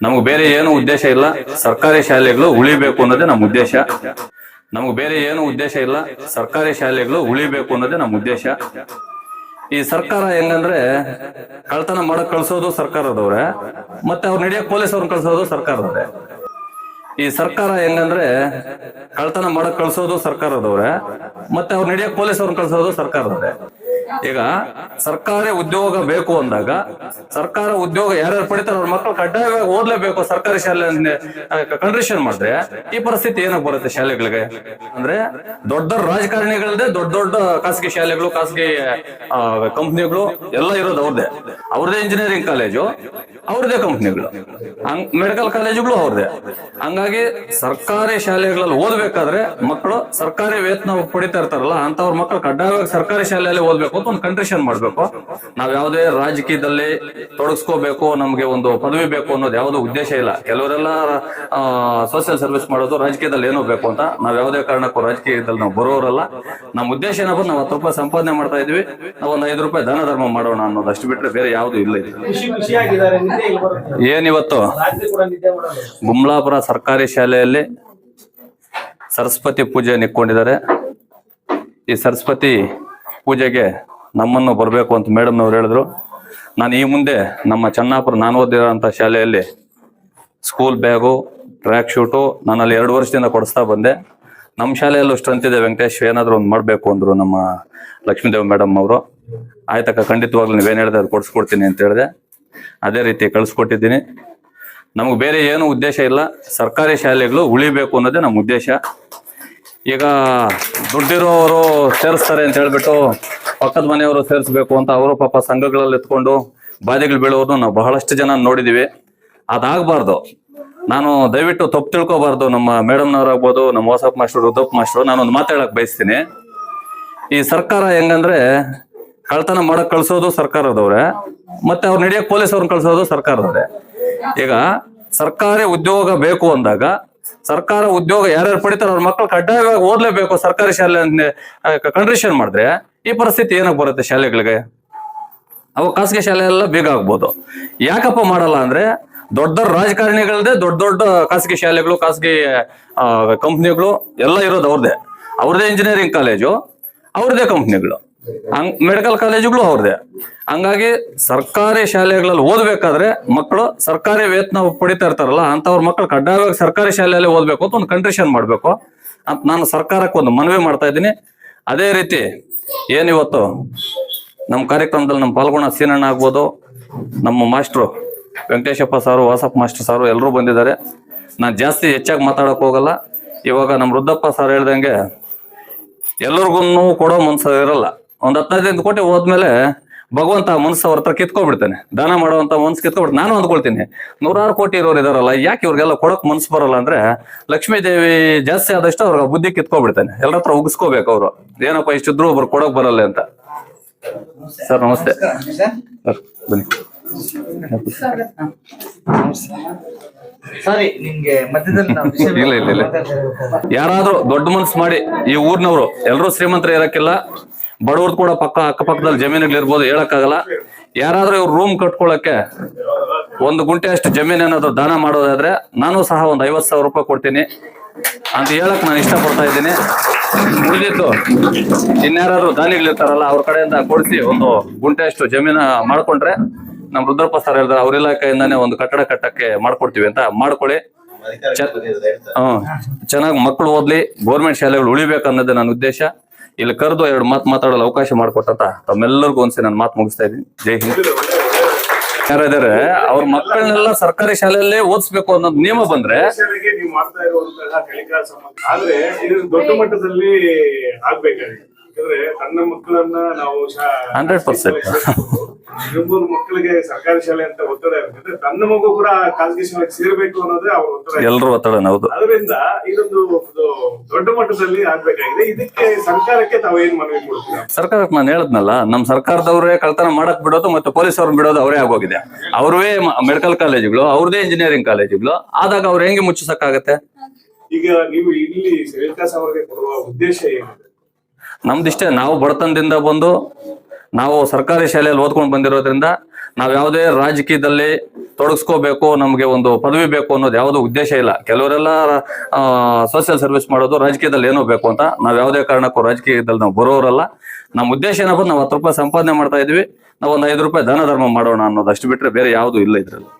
ನಮಗೆ ಬೇರೆ ಏನು ಉದ್ದೇಶ ಇಲ್ಲ, ಸರ್ಕಾರಿ ಶಾಲೆಗಳು ಉಳಿಬೇಕು ಅನ್ನೋದೇ ನಮ್ಮ ಉದ್ದೇಶ. ನಮಗೆ ಬೇರೆ ಏನು ಉದ್ದೇಶ ಇಲ್ಲ, ಸರ್ಕಾರಿ ಶಾಲೆಗಳು ಉಳಿಬೇಕು ಅನ್ನೋದೇ ನಮ್ಮ ಉದ್ದೇಶ. ಈ ಸರ್ಕಾರ ಹೆಂಗಂದ್ರೆ ಕಳ್ತನ ಮಾಡಕ್ ಕಳ್ಸೋದು ಸರ್ಕಾರದವ್ರೆ, ಮತ್ತೆ ಅವ್ರು ನಡೆಯಕ್ ಪೊಲೀಸ್ ಅವ್ರನ್ನ ಕಳ್ಸೋದು ಸರ್ಕಾರದವ್ರೆ. ಈ ಸರ್ಕಾರ ಹೆಂಗಂದ್ರೆ ಕಳ್ತನ ಮಾಡಕ್ ಕಳ್ಸೋದು ಸರ್ಕಾರದವ್ರೆ, ಮತ್ತೆ ಅವ್ರು ನಡೆಯಕ್ ಪೊಲೀಸ್ ಅವ್ರನ್ನ ಕಳ್ಸೋದು ಸರ್ಕಾರದವ್ರೆ. ಈಗ ಸರ್ಕಾರಿ ಉದ್ಯೋಗ ಬೇಕು ಅಂದಾಗ ಸರ್ಕಾರ ಉದ್ಯೋಗ ಯಾರ್ಯಾರು ಪಡಿತಾರೆ ಅವ್ರ ಮಕ್ಕಳು ಕಡ್ಡಾಯವಾಗಿ ಓದ್ಲೇಬೇಕು ಸರ್ಕಾರಿ ಶಾಲೆ ಕಂಡೀಷನ್ ಮಾಡಿದ್ರೆ ಈ ಪರಿಸ್ಥಿತಿ ಏನಾಗ ಬರುತ್ತೆ ಶಾಲೆಗಳಿಗೆ ಅಂದ್ರೆ ದೊಡ್ಡ ರಾಜಕಾರಣಿಗಳದೇ ದೊಡ್ಡ ದೊಡ್ಡ ಖಾಸಗಿ ಶಾಲೆಗಳು, ಖಾಸಗಿ ಕಂಪ್ನಿಗಳು ಎಲ್ಲ ಇರೋದು ಅವ್ರದೇ ಇಂಜಿನಿಯರಿಂಗ್ ಕಾಲೇಜು, ಅವ್ರದೇ ಕಂಪ್ನಿಗಳು, ಮೆಡಿಕಲ್ ಕಾಲೇಜುಗಳು ಅವ್ರದೇ. ಹಂಗಾಗಿ ಸರ್ಕಾರಿ ಶಾಲೆಗಳಲ್ಲಿ ಓದ್ಬೇಕಾದ್ರೆ ಮಕ್ಕಳು ಸರ್ಕಾರಿ ವೇತನ ಪಡಿತಾ ಇರ್ತಾರಲ್ಲ ಅಂತವ್ರ ಮಕ್ಕಳು ಕಡ್ಡಾಯವಾಗಿ ಸರ್ಕಾರಿ ಶಾಲೆಯಲ್ಲಿ ಓದ್ಬೇಕು ಅಂತ ಒಂದು ಕಂಡೀಷನ್ ಮಾಡ್ಬೇಕು. ನಾವ್ ಯಾವುದೇ ರಾಜಕೀಯದಲ್ಲಿ ತೊಡಗಿಸ್ಕೋಬೇಕು, ನಮ್ಗೆ ಒಂದು ಪದವಿ ಬೇಕು ಅನ್ನೋದು ಯಾವುದೋ ಉದ್ದೇಶ ಇಲ್ಲ. ಕೆಲವರೆಲ್ಲ ಸೋಷಿಯಲ್ ಸರ್ವಿಸ್ ಮಾಡೋದು ರಾಜಕೀಯದಲ್ಲಿ ಏನೋ ಬೇಕು ಅಂತ. ನಾವ್ ಯಾವುದೇ ಕಾರಣಕ್ಕೂ ರಾಜಕೀಯದಲ್ಲಿ ನಾವು ಬರೋರಲ್ಲ. ನಮ್ಮ ಉದ್ದೇಶ ಏನಪ್ಪ, ನಾವು 10 ರೂಪಾಯಿ ಸಂಪಾದನೆ ಮಾಡ್ತಾ ಇದೀವಿ, ನಾವು ಒಂದು 5 ರೂಪಾಯಿ ದಾನ ಧರ್ಮ ಮಾಡೋಣ ಅನ್ನೋದು ಅಷ್ಟು ಬಿಟ್ರೆ ಬೇರೆ ಯಾವ್ದು ಇಲ್ಲ. ಏನಿವತ್ತು ಗುಮ್ಲಾಪುರ ಸರ್ಕಾರಿ ಶಾಲೆಯಲ್ಲಿ ಸರಸ್ವತಿ ಪೂಜೆ ನಿಕ್ಕೊಂಡಿದ್ದಾರೆ. ಈ ಸರಸ್ವತಿ ಪೂಜೆಗೆ ನಮ್ಮನ್ನು ಬರಬೇಕು ಅಂತ ಮೇಡಮ್ನವ್ರು ಹೇಳಿದ್ರು. ನಾನು ಈ ಮುಂದೆ ನಮ್ಮ ಚೆನ್ನಾಪುರ ನಾನು ಓದಿರೋಂಥ ಶಾಲೆಯಲ್ಲಿ ಸ್ಕೂಲ್ ಬ್ಯಾಗು, ಟ್ರ್ಯಾಕ್ ಶೂಟು ನಾನಲ್ಲಿ 2 ವರ್ಷದಿಂದ ಕೊಡಿಸ್ತಾ ಬಂದೆ. ನಮ್ಮ ಶಾಲೆಯಲ್ಲೂ ಸ್ಟ್ರೆಂತ್ ಇದೆ, ವೆಂಕಟೇಶ್ ಏನಾದರೂ ಒಂದು ಮಾಡಬೇಕು ಅಂದರು ನಮ್ಮ ಲಕ್ಷ್ಮೀದೇವ್ ಮೇಡಮ್ ಅವರು. ಆಯ್ತಕ್ಕ, ಖಂಡಿತವಾಗ್ಲೂ ನೀವೇನು ಹೇಳಿದೆ ಅದು ಕೊಡಿಸ್ಕೊಡ್ತೀನಿ ಅಂತ ಹೇಳಿದೆ. ಅದೇ ರೀತಿ ಕಳಿಸ್ಕೊಟ್ಟಿದ್ದೀನಿ. ನಮಗೆ ಬೇರೆ ಏನು ಉದ್ದೇಶ ಇಲ್ಲ, ಸರ್ಕಾರಿ ಶಾಲೆಗಳು ಉಳಿಬೇಕು ಅನ್ನೋದೇ ನಮ್ಮ ಉದ್ದೇಶ. ಈಗ ದುಡ್ಡಿರೋರು ಸೇರಿಸ್ತಾರೆ ಅಂತ ಹೇಳ್ಬಿಟ್ಟು ಪಕ್ಕದ ಮನೆಯವರು ಸೇರಿಸ್ಬೇಕು ಅಂತ ಅವರು ಪಾಪ ಸಂಘಗಳಲ್ಲಿ ಎತ್ಕೊಂಡು ಬಾಧೆಗಳು ಬೀಳೋರು ನಾವು ಬಹಳಷ್ಟು ಜನ ನೋಡಿದೀವಿ. ಅದಾಗಬಾರ್ದು. ನಾನು ದಯವಿಟ್ಟು ತಪ್ಪು ತಿಳ್ಕೊಬಾರ್ದು. ನಮ್ಮ ಮೇಡಮ್ನವ್ರಾಗ್ಬೋದು, ನಮ್ಮ ವಾಸಪ್ಪ ಮಾಸ್ಟರ್, ರುದ್ರಪ್ಪ ಮಾಸ್ಟರ್, ನಾನೊಂದು ಮಾತಾಡಕ್ ಬಯಸ್ತೀನಿ. ಈ ಸರ್ಕಾರ ಹೆಂಗಂದ್ರೆ ಕಳ್ತನ ಮಾಡಕ್ ಕಳ್ಸೋದು ಸರ್ಕಾರದವ್ರೆ, ಮತ್ತೆ ಅವ್ರು ನಡೆಯಕ್ ಪೊಲೀಸ್ ಅವ್ರನ್ನ ಕಳ್ಸೋದು ಸರ್ಕಾರದವ್ರೆ. ಈಗ ಸರ್ಕಾರಿ ಉದ್ಯೋಗ ಬೇಕು ಅಂದಾಗ ಸರ್ಕಾರ ಉದ್ಯೋಗ ಯಾರ್ಯಾರು ಪಡಿತಾರೆ ಅವ್ರ ಮಕ್ಕಳು ಕಡ್ಡಾಯವಾಗಿ ಓದ್ಲೇಬೇಕು ಸರ್ಕಾರಿ ಶಾಲೆ ಕಂಡೀಷನ್ ಮಾಡಿದ್ರೆ ಈ ಪರಿಸ್ಥಿತಿ ಏನಾಗ ಬರುತ್ತೆ ಶಾಲೆಗಳಿಗೆ. ಅವು ಖಾಸಗಿ ಶಾಲೆ ಎಲ್ಲ ಬೇಗ ಆಗ್ಬೋದು. ಯಾಕಪ್ಪ ಮಾಡಲ್ಲ ಅಂದ್ರೆ ದೊಡ್ಡ ರಾಜಕಾರಣಿಗಳದೇ ದೊಡ್ಡ ದೊಡ್ಡ ಖಾಸಗಿ ಶಾಲೆಗಳು, ಖಾಸಗಿ ಕಂಪ್ನಿಗಳು ಎಲ್ಲ ಇರೋದು ಅವ್ರದೇ ಇಂಜಿನಿಯರಿಂಗ್ ಕಾಲೇಜು, ಅವ್ರದೇ ಕಂಪ್ನಿಗಳು, ಮೆಡಿಕಲ್ ಕಾಲೇಜುಗಳು ಅವ್ರದೇ. ಹಂಗಾಗಿ ಸರ್ಕಾರಿ ಶಾಲೆಗಳಲ್ಲಿ ಓದ್ಬೇಕಾದ್ರೆ ಮಕ್ಕಳು ಸರ್ಕಾರಿ ವೇತನ ಪಡಿತಾ ಇರ್ತಾರಲ್ಲ ಅಂತವ್ರ ಮಕ್ಕಳು ಕಡ್ಡಾಯವಾಗಿ ಸರ್ಕಾರಿ ಶಾಲೆಯಲ್ಲಿ ಓದ್ಬೇಕು ಅಂತ ಒಂದು ಕಂಡೀಷನ್ ಮಾಡ್ಬೇಕು ಅಂತ ನಾನು ಸರ್ಕಾರಕ್ಕೆ ಒಂದು ಮನವಿ ಮಾಡ್ತಾ ಇದ್ದೀನಿ. ಅದೇ ರೀತಿ ಏನಿವತ್ತು ನಮ್ಮ ಕಾರ್ಯಕ್ರಮದಲ್ಲಿ ನಮ್ಮ ಪಾಲ್ಗೊಳ್ಳ ಸೀನಣ್ಣ ಆಗ್ಬೋದು, ನಮ್ಮ ಮಾಸ್ಟ್ರು ವೆಂಕಟೇಶಪ್ಪ ಸಾರು, ವಾಸಪ್ಪ ಮಾಸ್ಟರ್ ಸಾರು ಎಲ್ಲರೂ ಬಂದಿದ್ದಾರೆ. ನಾನು ಜಾಸ್ತಿ ಹೆಚ್ಚಾಗಿ ಮಾತಾಡಕ್ ಹೋಗಲ್ಲ. ಇವಾಗ ನಮ್ಮ ರುದ್ರಪ್ಪ ಸಾರ್ ಹೇಳ್ದಂಗೆ ಎಲ್ಲರಿಗೂ ಕೊಡೋ ಮನ್ಸು ಇರಲ್ಲ. ಒಂದ್ 15 ಕೋಟಿ ಹೋದ್ಮೇಲೆ ಭಗವಂತ ಮನಸ್ಸು ಅವ್ರ ಹತ್ರ ಕಿತ್ಕೊಬಿಡ್ತಾನೆ, ದಾನ ಮಾಡುವಂತ ಮನ್ಸು ಕಿತ್ಕೊಬಿಡ್ತಾನೆ. ನಾನು ಅಂದ್ಕೊಳ್ತೀನಿ, 100 ಕೋಟಿ ಇರೋರು ಇದಾರಲ್ಲ, ಯಾಕೆ ಇವ್ರಿಗೆಲ್ಲ ಕೊಡಕ್ ಮನ್ಸು ಬರಲ್ಲ ಅಂದ್ರೆ ಲಕ್ಷ್ಮೀ ದೇವಿ ಜಾಸ್ತಿ ಆದಷ್ಟು ಅವ್ರಿಗೆ ಬುದ್ಧಿ ಕಿತ್ಕೊಬಿಡ್ತಾನೆ. ಎಲ್ಲರ ಹತ್ರ ಉಗಿಸ್ಕೋಬೇಕು ಅವರು, ಏನಪ್ಪ ಇಷ್ಟಿದ್ರು ಒಬ್ರು ಕೊಡಕ್ ಬರಲ್ಲ ಅಂತ. ಸರ್ ನಮಸ್ತೆ ಸರ್, ಬನ್ನಿ. ಇಲ್ಲ ಇಲ್ಲ ಇಲ್ಲ, ಯಾರಾದ್ರೂ ದೊಡ್ಡ ಮನ್ಸು ಮಾಡಿ ಈ ಊರ್ನವ್ರು ಎಲ್ಲರೂ ಶ್ರೀಮಂತರು ಇರಕ್ಕಿಲ್ಲ, ಬಡವ್ರದ್ದು ಕೂಡ ಅಕ್ಕಪಕ್ಕದಲ್ಲಿ ಜಮೀನುಗಳಿರ್ಬೋದು, ಹೇಳಕ್ಕಾಗಲ್ಲ. ಯಾರಾದ್ರೂ ಇವ್ರು ರೂಮ್ ಕಟ್ಕೊಳಕ್ಕೆ 1 ಗುಂಟೆ ಅಷ್ಟು ಜಮೀನ್ ಏನಾದ್ರು ದಾನ ಮಾಡೋದಾದ್ರೆ ನಾನು ಸಹ ಒಂದು 50,000 ರೂಪಾಯಿ ಕೊಡ್ತೀನಿ ಅಂತ ಹೇಳಕ್ ನಾನು ಇಷ್ಟಪಡ್ತಾ ಇದ್ದೀನಿ. ಉಳಿದಿದ್ದು ಇನ್ಯಾರಾದ್ರೂ ದಾನಿಗಳಿರ್ತಾರಲ್ಲ ಅವ್ರ ಕಡೆಯಿಂದ ಕೊಡಿಸಿ 1 ಗುಂಟೆ ಅಷ್ಟು ಜಮೀನ ಮಾಡ್ಕೊಂಡ್ರೆ ನಮ್ ರುದ್ರಪ್ಪ ಸರ್ ಹೇಳಿದ್ರೆ ಅವ್ರ ಇಲಾಖೆಯಿಂದಾನೇ ಒಂದು ಕಟ್ಟಡ ಕಟ್ಟಕ್ಕೆ ಮಾಡ್ಕೊಡ್ತೀವಿ ಅಂತ ಮಾಡ್ಕೊಳ್ಳಿ. ಚೆನ್ನಾಗಿ ಮಕ್ಕಳು ಓದ್ಲಿ, ಗೌರ್ಮೆಂಟ್ ಶಾಲೆಗಳು ಉಳಿಬೇಕು ಅನ್ನೋದೇ ನನ್ನ ಉದ್ದೇಶ. ಇಲ್ಲಿ ಕರೆದು 2 ಮಾತು ಮಾತಾಡಲು ಅವಕಾಶ ಮಾಡಿಕೊಟ್ಟಂತ ತಮ್ಮೆಲ್ಲರಿಗೂ ಒಂದ್ಸರಿ ನಾನು ಮಾತು ಮುಗಿಸ್ತಾ ಇದ್ದೀನಿ. ಜೈ ಹಿಂದ್. ಯಾರಿದ್ದಾರೆ ಅವ್ರ ಮಕ್ಕಳನ್ನೆಲ್ಲ ಸರ್ಕಾರಿ ಶಾಲೆಯಲ್ಲೇ ಓದಿಸ್ಬೇಕು ಅನ್ನೋದು ನಿಯಮ ಬಂದ್ರೆ ನೀವು ಮಾಡ್ತಾ ಇರುವಂತಹ ಕಲಿಕಾ ಸಂಬಂಧ ಆದ್ರೆ ಇದು ದೊಡ್ಡ ಮಟ್ಟದಲ್ಲಿ ಆಗ್ಬೇಕಾಗಿದೆ. ಯಾಕಂದ್ರೆ ತನ್ನ ಮಕ್ಕಳನ್ನ ನಾವು 100% ಮಕ್ಕಳಿಗೆ ಸರ್ಕಾರಿ ಶಾಲೆ ಅಂತ ಒತ್ತಡ ಇರ್ತದೆ, ತನ್ನ ಮಗು ಕೂಡ ಖಾಸಗಿ ಶಾಲೆಗೆ ಸೇರ್ಬೇಕು ಅನ್ನೋದೇ ಅವ್ರ ಒತ್ತಡ, ಎಲ್ಲರೂ ಒತ್ತಡ. ಹೌದು, ಅದರಿಂದ ಇದೊಂದು ದೊಡ್ಡ ಮಟ್ಟದಲ್ಲಿ ಆಗ್ಬೇಕಾಗಿದೆ. ಇದಕ್ಕೆ ಸರ್ಕಾರಕ್ಕೆ ತಾವು ಏನ್ ಮನವಿ ಕೊಡ್ತೀರಾ? ಸರ್ಕಾರಕ್ಕೆ ನಾನು ಹೇಳದ್ನಲ್ಲ, ನಮ್ ಸರ್ಕಾರದವ್ರೇ ಕಳ್ತನ ಮಾಡಕ್ ಬಿಡೋದು ಮತ್ತೆ ಪೊಲೀಸ್ ಅವ್ರನ್ನ ಬಿಡೋದು ಅವರೇ ಆಗೋಗಿದೆ. ಅವ್ರವೇ ಮೆಡಿಕಲ್ ಕಾಲೇಜುಗಳು, ಅವ್ರದೇ ಇಂಜಿನಿಯರಿಂಗ್ ಕಾಲೇಜುಗಳು ಆದಾಗ ಅವ್ರು ಹೆಂಗೆ ಮುಚ್ಚಿಸಕ್ಕಾಗತ್ತೆ? ಈಗ ನೀವು ಇಲ್ಲಿ ವಿಕಾಸ್ ಅವರಿಗೆ ಕೊಡುವ ಉದ್ದೇಶ ಏನಿದೆ? ನಮ್ದಿಷ್ಟೇ, ನಾವು ಬಡತನದಿಂದ ಬಂದು ನಾವು ಸರ್ಕಾರಿ ಶಾಲೆಯಲ್ಲಿ ಓದ್ಕೊಂಡು ಬಂದಿರೋದ್ರಿಂದ ನಾವ್ ಯಾವುದೇ ರಾಜಕೀಯದಲ್ಲಿ ತೊಡಗಿಸ್ಕೋಬೇಕು, ನಮ್ಗೆ ಒಂದು ಪದವಿ ಬೇಕು ಅನ್ನೋದು ಯಾವುದೋ ಉದ್ದೇಶ ಇಲ್ಲ. ಕೆಲವರೆಲ್ಲ ಸೋಷಿಯಲ್ ಸರ್ವಿಸ್ ಮಾಡೋದು ರಾಜಕೀಯದಲ್ಲಿ ಏನೋ ಬೇಕು ಅಂತ. ನಾವ್ ಯಾವುದೇ ಕಾರಣಕ್ಕೂ ರಾಜಕೀಯದಲ್ಲಿ ನಾವು ಬರೋರಲ್ಲ. ನಮ್ಮ ಉದ್ದೇಶ ಏನಪ್ಪ, ನಾವು 10 ರೂಪಾಯಿ ಸಂಪಾದನೆ ಮಾಡ್ತಾ ಇದೀವಿ, ನಾವು ಒಂದು 5 ರೂಪಾಯಿ ದಾನ ಧರ್ಮ ಮಾಡೋಣ ಅನ್ನೋದು ಅಷ್ಟು ಬಿಟ್ರೆ ಬೇರೆ ಯಾವುದು ಇಲ್ಲ ಇದ್ರಲ್ಲಿ.